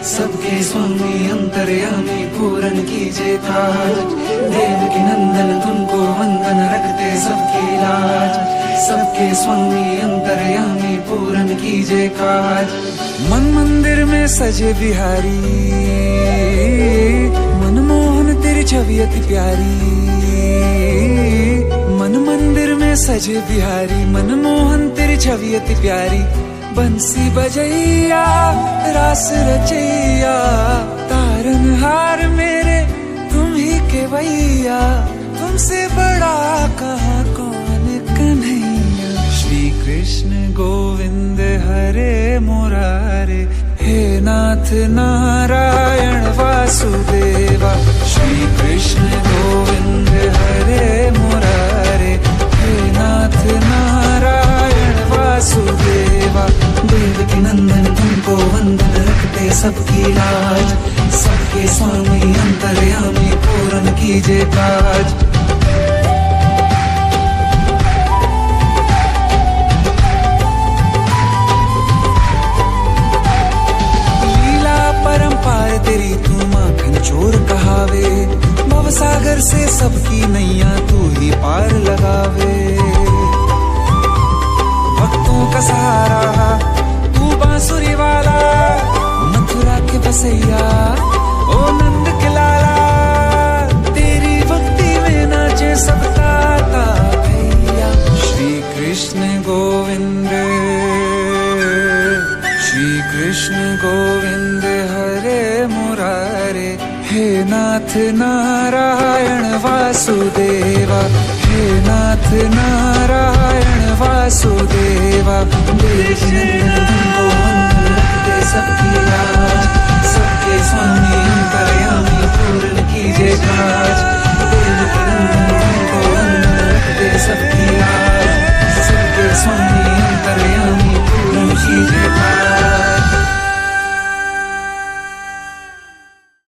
सबके स्वामी अंतर्यामी पूरन कीजिए काज। देवकी नंदन तुमको वंदन रखते सबकी लाज। सबके स्वामी अंतर्यामी पूरन कीजिए काज। मन मंदिर में सजे बिहारी, मनमोहन तेरी छवि अति प्यारी। मन मंदिर में सजे बिहारी, मनमोहन तेरी छवि अति प्यारी। बंसी बजैया रास रचैया, तारनहार मेरे तुम ही के भैया। तुमसे बड़ा कहाँ कौन कन्हैया। श्री कृष्ण गोविंद हरे मुरारे, हे नाथ नारायण वासुदेवा। श्री कृष्ण गोविंद हरे मुरारे, हे नाथ नारायण वासुदेवा। देवकी नंदन तुमको वंदन रखते सबकी लाज। सबके स्वामी अंतर्यामी पूरन कीजिए काज। लीला परंपार तेरी तू माखन चोर कहावे। भव सागर से सबकी नैया तू ही पार लगावे। भक्तों का सहारा तू बांसुरी वाला, मथुरा के बसैया ओ नंद के लाला। तेरी भक्ति में नाचे सबका भैया। श्री कृष्ण गोविंद, श्री कृष्ण गोविंद हरे मुरारे, हे नाथ नारायण वासुदेवा। हे नाथ नारायण वासुदेवा। देवकी नंदन तुमको वंदन रखते सबकी लाज। सबके स्वामी